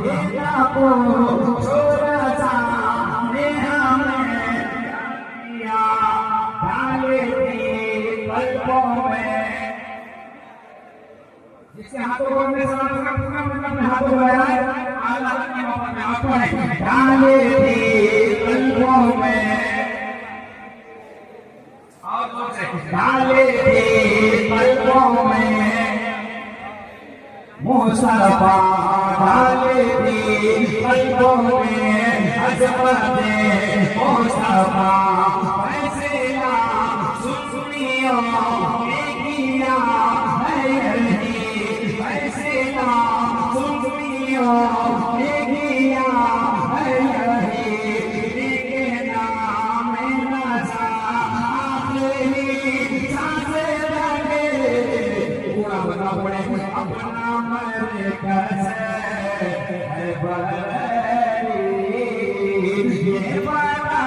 देना को छोरा सा नेहा में किया डाले थी पलकों में। जिसके हाथों में पूरा पूरा हाथों में अल्लाह की मोहब्बत में हाथों है डाले थी पलकों में डाले थी पलकों में मुस्तफा डाले थी पलकों में अजमत मुस्तफा फैसला सुनियो किया है नहीं फैसला सुनियो किया है नहीं के नाम नशा पूरा बना पड़े अपना मर कैसे है बड़ी ये बड़ा